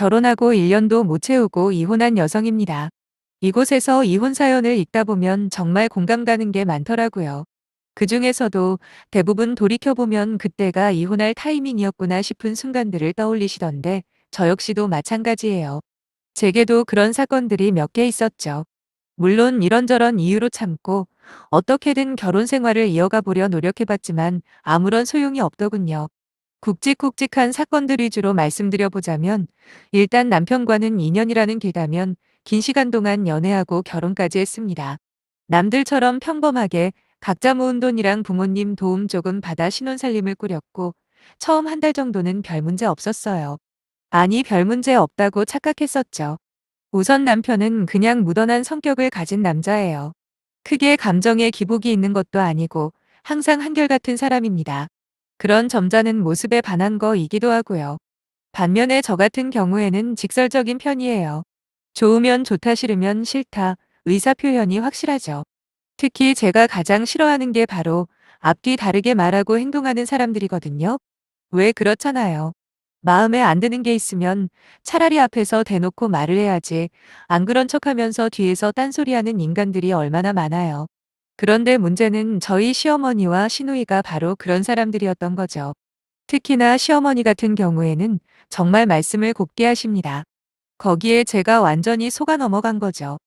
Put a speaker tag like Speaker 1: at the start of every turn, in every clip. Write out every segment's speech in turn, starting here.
Speaker 1: 결혼하고 1년도 못 채우고 이혼한 여성입니다. 이곳에서 이혼 사연을 읽다 보면 정말 공감 가는 게 많더라고요. 그 중에서도 대부분 돌이켜보면 그때가 이혼할 타이밍이었구나 싶은 순간들을 떠올리시던데 저 역시도 마찬가지예요. 제게도 그런 사건들이 몇 개 있었죠. 물론 이런저런 이유로 참고 어떻게든 결혼 생활을 이어가 보려 노력해봤지만 아무런 소용이 없더군요. 굵직굵직한 사건들 위주로 말씀드려 보자면 일단 남편과는 2년이라는 길다면 긴 시간 동안 연애하고 결혼까지 했습니다. 남들처럼 평범하게 각자 모은 돈이랑 부모님 도움 조금 받아 신혼살림을 꾸렸고 처음 한 달 정도는 별 문제 없었어요. 아니 별 문제 없다고 착각했었죠. 우선 남편은 그냥 무던한 성격을 가진 남자예요. 크게 감정에 기복이 있는 것도 아니고 항상 한결같은 사람입니다. 그런 점잖은 모습에 반한 거이기도 하고요. 반면에 저 같은 경우에는 직설적인 편이에요. 좋으면 좋다 싫으면 싫다, 의사표현이 확실하죠. 특히 제가 가장 싫어하는 게 바로 앞뒤 다르게 말하고 행동하는 사람들이거든요. 왜 그렇잖아요. 마음에 안 드는 게 있으면 차라리 앞에서 대놓고 말을 해야지. 안 그런 척하면서 뒤에서 딴소리하는 인간들이 얼마나 많아요. 그런데 문제는 저희 시어머니와 시누이가 바로 그런 사람들이었던 거죠. 특히나 시어머니 같은 경우에는 정말 말씀을 곱게 하십니다. 거기에 제가 완전히 속아 넘어간 거죠.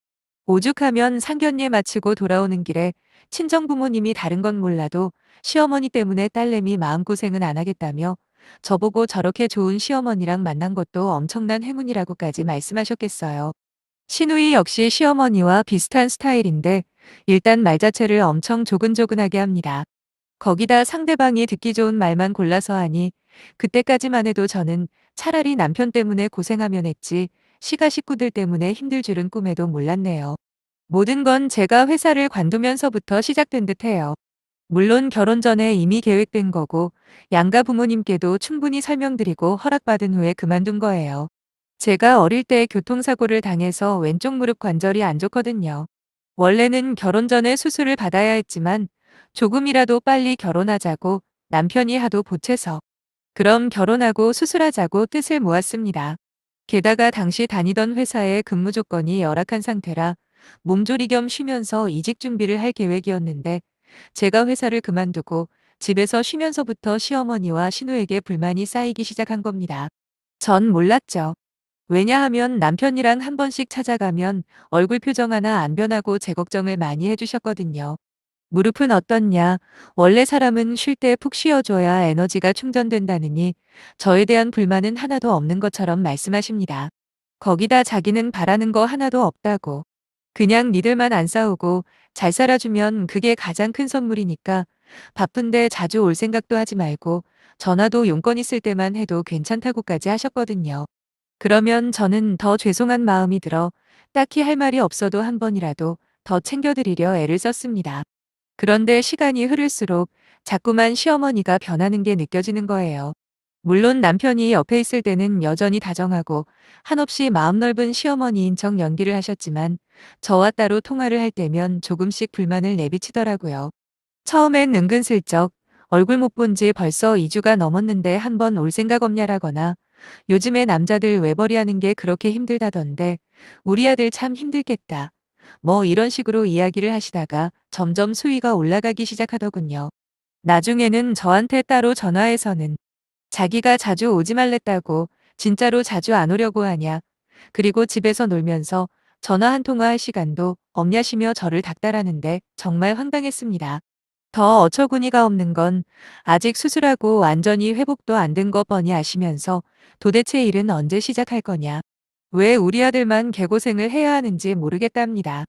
Speaker 1: 오죽하면 상견례 마치고 돌아오는 길에 친정 부모님이 다른 건 몰라도 시어머니 때문에 딸내미 마음고생은 안 하겠다며 저보고 저렇게 좋은 시어머니랑 만난 것도 엄청난 행운이라고까지 말씀하셨겠어요. 시누이 역시 시어머니와 비슷한 스타일인데 일단 말 자체를 엄청 조근조근하게 합니다. 거기다 상대방이 듣기 좋은 말만 골라서 하니 그때까지만 해도 저는 차라리 남편 때문에 고생하면 했지 시가 식구들 때문에 힘들 줄은 꿈에도 몰랐네요. 모든 건 제가 회사를 관두면서부터 시작된 듯해요. 물론 결혼 전에 이미 계획된 거고 양가 부모님께도 충분히 설명드리고 허락받은 후에 그만둔 거예요. 제가 어릴 때 교통사고를 당해서 왼쪽 무릎 관절이 안 좋거든요. 원래는 결혼 전에 수술을 받아야 했지만 조금이라도 빨리 결혼하자고 남편이 하도 보채서 그럼 결혼하고 수술하자고 뜻을 모았습니다. 게다가 당시 다니던 회사의 근무 조건이 열악한 상태라 몸조리 겸 쉬면서 이직 준비를 할 계획이었는데 제가 회사를 그만두고 집에서 쉬면서부터 시어머니와 신우에게 불만이 쌓이기 시작한 겁니다. 전 몰랐죠. 왜냐하면 남편이랑 한 번씩 찾아가면 얼굴 표정 하나 안 변하고 제 걱정을 많이 해주셨거든요. 무릎은 어떻냐? 원래 사람은 쉴 때 푹 쉬어줘야 에너지가 충전된다느니 저에 대한 불만은 하나도 없는 것처럼 말씀하십니다. 거기다 자기는 바라는 거 하나도 없다고. 그냥 니들만 안 싸우고 잘 살아주면 그게 가장 큰 선물이니까 바쁜데 자주 올 생각도 하지 말고 전화도 용건 있을 때만 해도 괜찮다고까지 하셨거든요. 그러면 저는 더 죄송한 마음이 들어 딱히 할 말이 없어도 한 번이라도 더 챙겨드리려 애를 썼습니다. 그런데 시간이 흐를수록 자꾸만 시어머니가 변하는 게 느껴지는 거예요. 물론 남편이 옆에 있을 때는 여전히 다정하고 한없이 마음 넓은 시어머니인 척 연기를 하셨지만 저와 따로 통화를 할 때면 조금씩 불만을 내비치더라고요. 처음엔 은근슬쩍 얼굴 못 본지 벌써 2주가 넘었는데 한 번 올 생각 없냐라거나 요즘에 남자들 외벌이하는 게 그렇게 힘들다던데 우리 아들 참 힘들겠다. 뭐 이런 식으로 이야기를 하시다가 점점 수위가 올라가기 시작하더군요. 나중에는 저한테 따로 전화해서는 자기가 자주 오지 말랬다고 진짜로 자주 안 오려고 하냐. 그리고 집에서 놀면서 전화 한 통화 할 시간도 없냐시며 저를 닥달하는데 정말 황당했습니다. 더 어처구니가 없는 건 아직 수술하고 완전히 회복도 안 된 거 뻔히 아시면서 도대체 일은 언제 시작할 거냐. 왜 우리 아들만 개고생을 해야 하는지 모르겠답니다.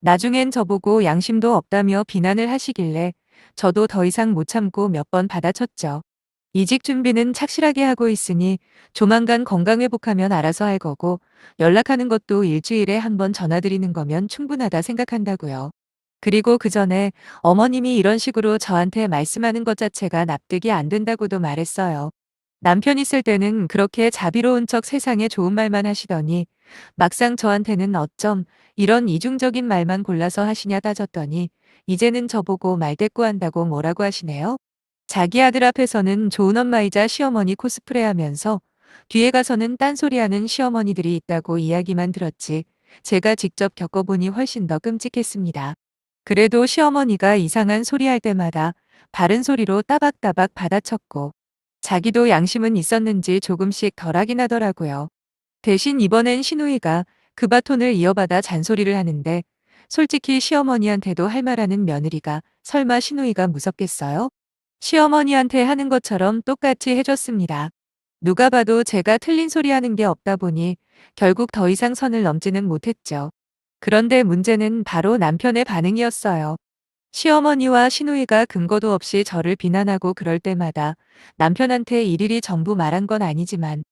Speaker 1: 나중엔 저보고 양심도 없다며 비난을 하시길래 저도 더 이상 못 참고 몇 번 받아쳤죠. 이직 준비는 착실하게 하고 있으니 조만간 건강 회복하면 알아서 할 거고 연락하는 것도 일주일에 한 번 전화드리는 거면 충분하다 생각한다고요. 그리고 그 전에 어머님이 이런 식으로 저한테 말씀하는 것 자체가 납득이 안 된다고도 말했어요. 남편 있을 때는 그렇게 자비로운 척 세상에 좋은 말만 하시더니 막상 저한테는 어쩜 이런 이중적인 말만 골라서 하시냐 따졌더니 이제는 저보고 말대꾸한다고 뭐라고 하시네요. 자기 아들 앞에서는 좋은 엄마이자 시어머니 코스프레 하면서 뒤에 가서는 딴소리하는 시어머니들이 있다고 이야기만 들었지 제가 직접 겪어보니 훨씬 더 끔찍했습니다. 그래도 시어머니가 이상한 소리할 때마다 바른 소리로 따박따박 받아쳤고 자기도 양심은 있었는지 조금씩 덜하긴 하더라고요. 대신 이번엔 시누이가 그 바톤을 이어받아 잔소리를 하는데 솔직히 시어머니한테도 할 말하는 며느리가 설마 시누이가 무섭겠어요? 시어머니한테 하는 것처럼 똑같이 해줬습니다. 누가 봐도 제가 틀린 소리 하는 게 없다 보니 결국 더 이상 선을 넘지는 못했죠. 그런데 문제는 바로 남편의 반응이었어요. 시어머니와 시누이가 근거도 없이 저를 비난하고 그럴 때마다 남편한테 일일이 전부 말한 건 아니지만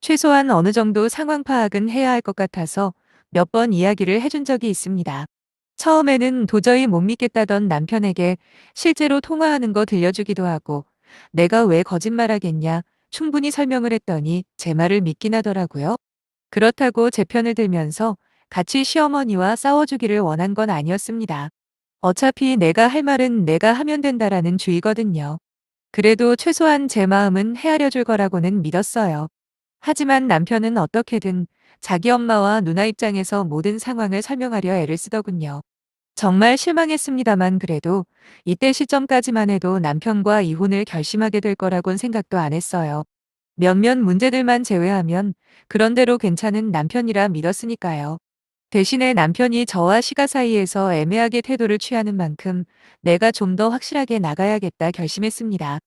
Speaker 1: 최소한 어느 정도 상황 파악은 해야 할 것 같아서 몇 번 이야기를 해준 적이 있습니다. 처음에는 도저히 못 믿겠다던 남편에게 실제로 통화하는 거 들려주기도 하고 내가 왜 거짓말하겠냐 충분히 설명을 했더니 제 말을 믿긴 하더라고요. 그렇다고 제 편을 들면서 같이 시어머니와 싸워주기를 원한 건 아니었습니다. 어차피 내가 할 말은 내가 하면 된다라는 주의거든요. 그래도 최소한 제 마음은 헤아려 줄 거라고는 믿었어요. 하지만 남편은 어떻게든 자기 엄마와 누나 입장에서 모든 상황을 설명하려 애를 쓰더군요. 정말 실망했습니다만 그래도 이때 시점까지만 해도 남편과 이혼을 결심하게 될 거라곤 생각도 안 했어요. 몇몇 문제들만 제외하면 그런대로 괜찮은 남편이라 믿었으니까요. 대신에 남편이 저와 시가 사이에서 애매하게 태도를 취하는 만큼 내가 좀 더 확실하게 나가야겠다 결심했습니다.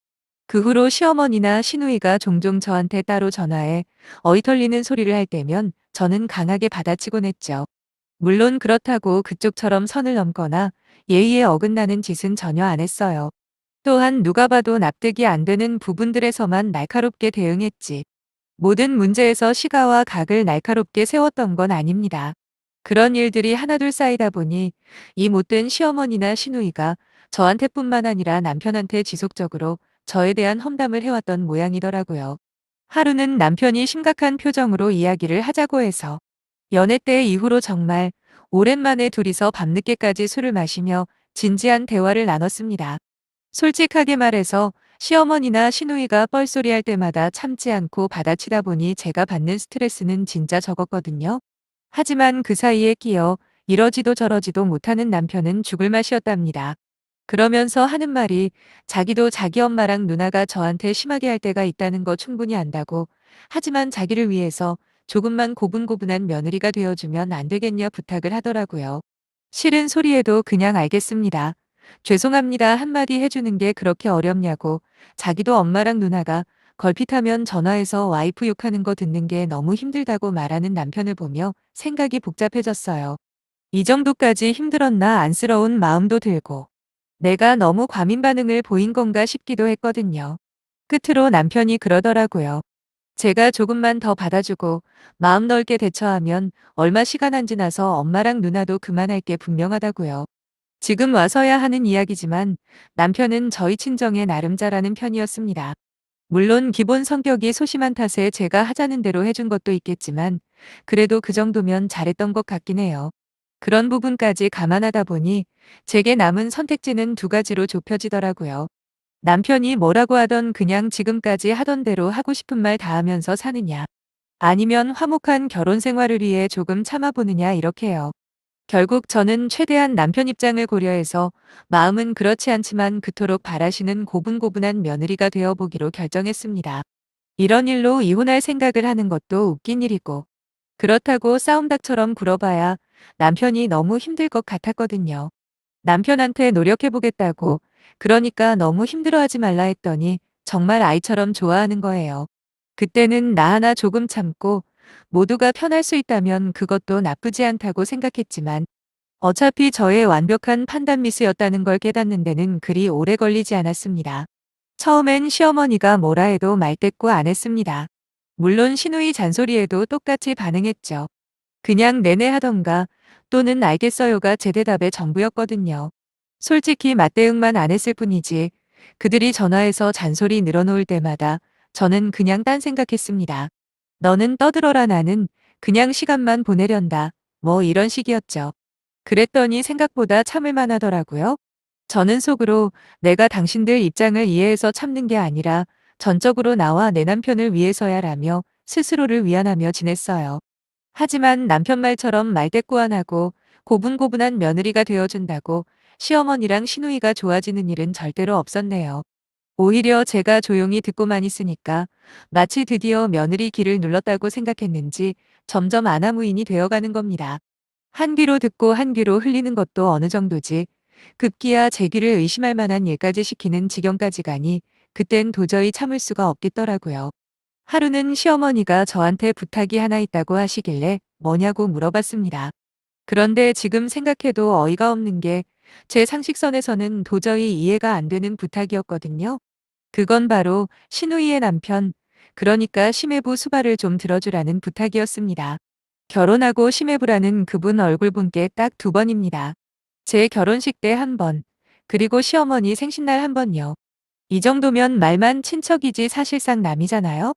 Speaker 1: 그 후로 시어머니나 시누이가 종종 저한테 따로 전화해 어이털리는 소리를 할 때면 저는 강하게 받아치곤 했죠. 물론 그렇다고 그쪽처럼 선을 넘거나 예의에 어긋나는 짓은 전혀 안 했어요. 또한 누가 봐도 납득이 안 되는 부분들에서만 날카롭게 대응했지. 모든 문제에서 시가와 각을 날카롭게 세웠던 건 아닙니다. 그런 일들이 하나둘 쌓이다 보니 이 못된 시어머니나 시누이가 저한테뿐만 아니라 남편한테 지속적으로 저에 대한 험담을 해왔던 모양이더라고요. 하루는 남편이 심각한 표정으로 이야기를 하자고 해서 연애 때 이후로 정말 오랜만에 둘이서 밤늦게까지 술을 마시며 진지한 대화를 나눴습니다. 솔직하게 말해서 시어머니나 시누이가 뻘소리할 때마다 참지 않고 받아치다 보니 제가 받는 스트레스는 진짜 적었거든요. 하지만 그 사이에 끼어 이러지도 저러지도 못하는 남편은 죽을 맛이었답니다. 그러면서 하는 말이 자기도 자기 엄마랑 누나가 저한테 심하게 할 때가 있다는 거 충분히 안다고 하지만 자기를 위해서 조금만 고분고분한 며느리가 되어주면 안 되겠냐 부탁을 하더라고요. 싫은 소리에도 그냥 알겠습니다. 죄송합니다 한마디 해주는 게 그렇게 어렵냐고 자기도 엄마랑 누나가 걸핏하면 전화해서 와이프 욕하는 거 듣는 게 너무 힘들다고 말하는 남편을 보며 생각이 복잡해졌어요. 이 정도까지 힘들었나 안쓰러운 마음도 들고 내가 너무 과민 반응을 보인 건가 싶기도 했거든요. 끝으로 남편이 그러더라고요. 제가 조금만 더 받아주고 마음 넓게 대처하면 얼마 시간 안 지나서 엄마랑 누나도 그만할 게 분명하다고요. 지금 와서야 하는 이야기지만 남편은 저희 친정에 나름 잘하는 편이었습니다. 물론 기본 성격이 소심한 탓에 제가 하자는 대로 해준 것도 있겠지만 그래도 그 정도면 잘했던 것 같긴 해요. 그런 부분까지 감안하다 보니 제게 남은 선택지는 두 가지로 좁혀지더라고요. 남편이 뭐라고 하던 그냥 지금까지 하던 대로 하고 싶은 말 다 하면서 사느냐. 아니면 화목한 결혼 생활을 위해 조금 참아보느냐 이렇게요. 결국 저는 최대한 남편 입장을 고려해서 마음은 그렇지 않지만 그토록 바라시는 고분고분한 며느리가 되어보기로 결정했습니다. 이런 일로 이혼할 생각을 하는 것도 웃긴 일이고 그렇다고 싸움닭처럼 굴어봐야 남편이 너무 힘들 것 같았거든요. 남편한테 노력해보겠다고 그러니까 너무 힘들어하지 말라 했더니 정말 아이처럼 좋아하는 거예요. 그때는 나 하나 조금 참고 모두가 편할 수 있다면 그것도 나쁘지 않다고 생각했지만 어차피 저의 완벽한 판단 미스였다는 걸 깨닫는 데는 그리 오래 걸리지 않았습니다. 처음엔 시어머니가 뭐라 해도 말대꾸 안 했습니다. 물론 시누이 잔소리에도 똑같이 반응했죠. 그냥 내내 하던가 또는 알겠어요가 제 대답의 전부였거든요. 솔직히 맞대응만 안 했을 뿐이지 그들이 전화해서 잔소리 늘어놓을 때마다 저는 그냥 딴 생각했습니다. 너는 떠들어라 나는 그냥 시간만 보내련다. 뭐 이런 식이었죠. 그랬더니 생각보다 참을 만하더라고요. 저는 속으로 내가 당신들 입장을 이해해서 참는 게 아니라 전적으로 나와 내 남편을 위해서야라며 스스로를 위안하며 지냈어요. 하지만 남편 말처럼 말대꾸안하고 고분고분한 며느리가 되어준다고 시어머니랑 시누이가 좋아지는 일은 절대로 없었네요. 오히려 제가 조용히 듣고만 있으니까 마치 드디어 며느리 길을 눌렀다고 생각했는지 점점 아나무인이 되어가는 겁니다. 한 귀로 듣고 한 귀로 흘리는 것도 어느 정도지. 급기야 제 귀를 의심할 만한 일까지 시키는 지경까지 가니 그땐 도저히 참을 수가 없겠더라고요. 하루는 시어머니가 저한테 부탁이 하나 있다고 하시길래 뭐냐고 물어봤습니다. 그런데 지금 생각해도 어이가 없는 게 제 상식선에서는 도저히 이해가 안 되는 부탁이었거든요. 그건 바로 시누이의 남편, 그러니까 심해부 수발을 좀 들어주라는 부탁이었습니다. 결혼하고 심해부라는 그분 얼굴 본 게 딱 두 번입니다. 제 결혼식 때 한 번, 그리고 시어머니 생신날 한 번요. 이 정도면 말만 친척이지 사실상 남이잖아요?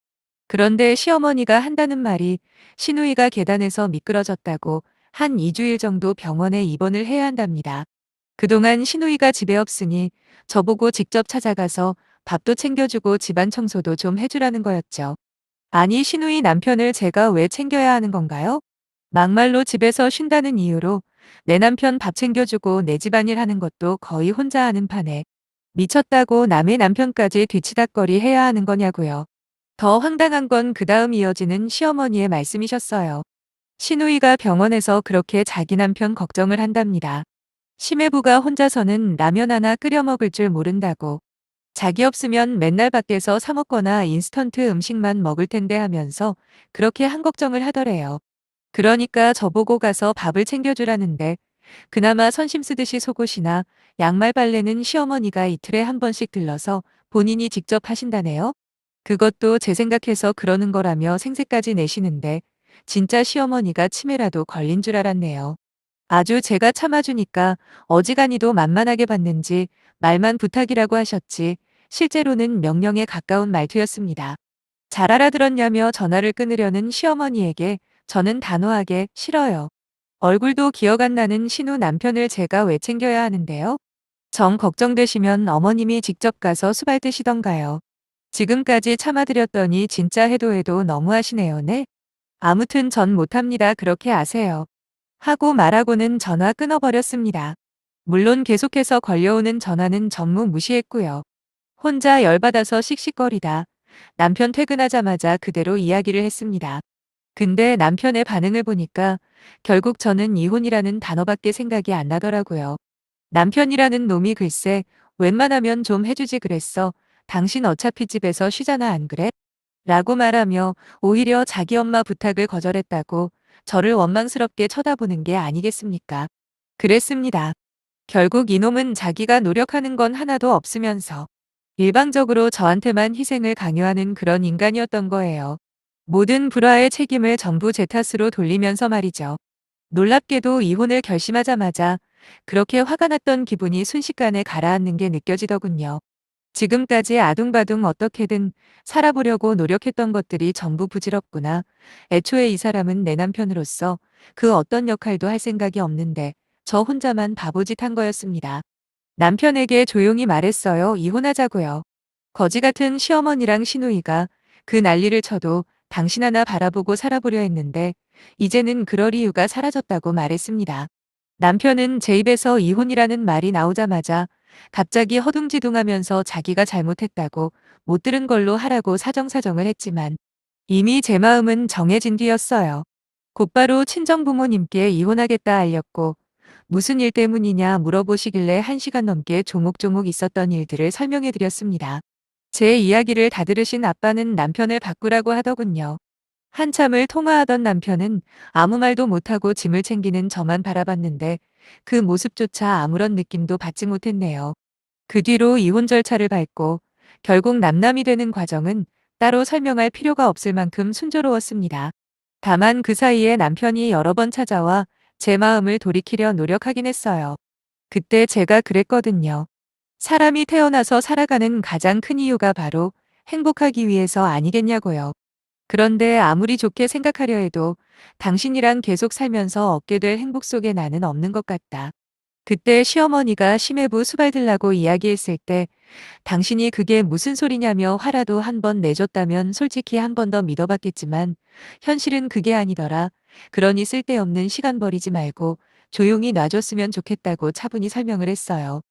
Speaker 1: 그런데 시어머니가 한다는 말이 시누이가 계단에서 미끄러졌다고 한 2주일 정도 병원에 입원을 해야 한답니다. 그동안 시누이가 집에 없으니 저보고 직접 찾아가서 밥도 챙겨주고 집안 청소도 좀 해주라는 거였죠. 아니, 시누이 남편을 제가 왜 챙겨야 하는 건가요? 막말로 집에서 쉰다는 이유로 내 남편 밥 챙겨주고 내 집안일 하는 것도 거의 혼자 하는 판에 미쳤다고 남의 남편까지 뒤치다꺼리 해야 하는 거냐고요. 더 황당한 건 그 다음 이어지는 시어머니의 말씀이셨어요. 시누이가 병원에서 그렇게 자기 남편 걱정을 한답니다. 심해부가 혼자서는 라면 하나 끓여 먹을 줄 모른다고. 자기 없으면 맨날 밖에서 사 먹거나 인스턴트 음식만 먹을 텐데 하면서 그렇게 한 걱정을 하더래요. 그러니까 저보고 가서 밥을 챙겨주라는데 그나마 선심 쓰듯이 속옷이나 양말 빨래는 시어머니가 이틀에 한 번씩 들러서 본인이 직접 하신다네요. 그것도 제 생각해서 그러는 거라며 생색까지 내시는데 진짜 시어머니가 치매라도 걸린 줄 알았네요. 아주 제가 참아주니까 어지간히도 만만하게 봤는지 말만 부탁이라고 하셨지 실제로는 명령에 가까운 말투였습니다. 잘 알아들었냐며 전화를 끊으려는 시어머니에게 저는 단호하게 싫어요. 얼굴도 기억 안 나는 신우 남편을 제가 왜 챙겨야 하는데요? 정 걱정되시면 어머님이 직접 가서 수발 드시던가요. 지금까지 참아드렸더니 진짜 해도 해도 너무하시네요, 네? 아무튼 전 못합니다. 그렇게 아세요. 하고 말하고는 전화 끊어버렸습니다. 물론 계속해서 걸려오는 전화는 전무 무시했고요. 혼자 열받아서 씩씩거리다 남편 퇴근하자마자 그대로 이야기를 했습니다. 근데 남편의 반응을 보니까 결국 저는 이혼이라는 단어밖에 생각이 안 나더라고요. 남편이라는 놈이 글쎄 웬만하면 좀 해주지 그랬어. 당신 어차피 집에서 쉬잖아 안 그래? 라고 말하며 오히려 자기 엄마 부탁을 거절했다고 저를 원망스럽게 쳐다보는 게 아니겠습니까? 그랬습니다. 결국 이놈은 자기가 노력하는 건 하나도 없으면서 일방적으로 저한테만 희생을 강요하는 그런 인간이었던 거예요. 모든 불화의 책임을 전부 제 탓으로 돌리면서 말이죠. 놀랍게도 이혼을 결심하자마자 그렇게 화가 났던 기분이 순식간에 가라앉는 게 느껴지더군요. 지금까지 아둥바둥 어떻게든 살아보려고 노력했던 것들이 전부 부질없구나. 애초에 이 사람은 내 남편으로서 그 어떤 역할도 할 생각이 없는데 저 혼자만 바보짓 한 거였습니다. 남편에게 조용히 말했어요. 이혼하자고요. 거지 같은 시어머니랑 시누이가 그 난리를 쳐도 당신 하나 바라보고 살아보려 했는데 이제는 그럴 이유가 사라졌다고 말했습니다. 남편은 제 입에서 이혼이라는 말이 나오자마자 갑자기 허둥지둥하면서 자기가 잘못했다고 못 들은 걸로 하라고 사정사정을 했지만 이미 제 마음은 정해진 뒤였어요. 곧바로 친정부모님께 이혼하겠다 알렸고 무슨 일 때문이냐 물어보시길래 1시간 넘게 조목조목 있었던 일들을 설명해 드렸습니다. 제 이야기를 다 들으신 아빠는 남편을 바꾸라고 하더군요. 한참을 통화하던 남편은 아무 말도 못하고 짐을 챙기는 저만 바라봤는데 그 모습조차 아무런 느낌도 받지 못했네요. 그 뒤로 이혼 절차를 밟고 결국 남남이 되는 과정은 따로 설명할 필요가 없을 만큼 순조로웠습니다. 다만 그 사이에 남편이 여러 번 찾아와 제 마음을 돌이키려 노력하긴 했어요. 그때 제가 그랬거든요. 사람이 태어나서 살아가는 가장 큰 이유가 바로 행복하기 위해서 아니겠냐고요. 그런데 아무리 좋게 생각하려 해도 당신이랑 계속 살면서 얻게 될 행복 속에 나는 없는 것 같다. 그때 시어머니가 심해부 수발들라고 이야기했을 때 당신이 그게 무슨 소리냐며 화라도 한 번 내줬다면 솔직히 한 번 더 믿어봤겠지만 현실은 그게 아니더라. 그러니 쓸데없는 시간 버리지 말고 조용히 놔줬으면 좋겠다고 차분히 설명을 했어요.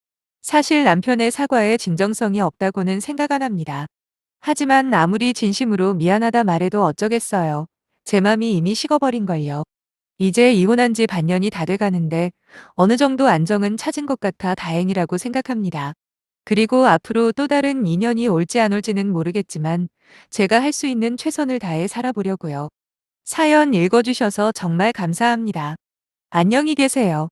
Speaker 1: 사실 남편의 사과에 진정성이 없다고는 생각 안 합니다. 하지만 아무리 진심으로 미안하다 말해도 어쩌겠어요. 제 맘이 이미 식어버린걸요. 이제 이혼한 지 반년이 다 돼가는데 어느 정도 안정은 찾은 것 같아 다행이라고 생각합니다. 그리고 앞으로 또 다른 인연이 올지 안 올지는 모르겠지만 제가 할 수 있는 최선을 다해 살아보려고요. 사연 읽어주셔서 정말 감사합니다. 안녕히 계세요.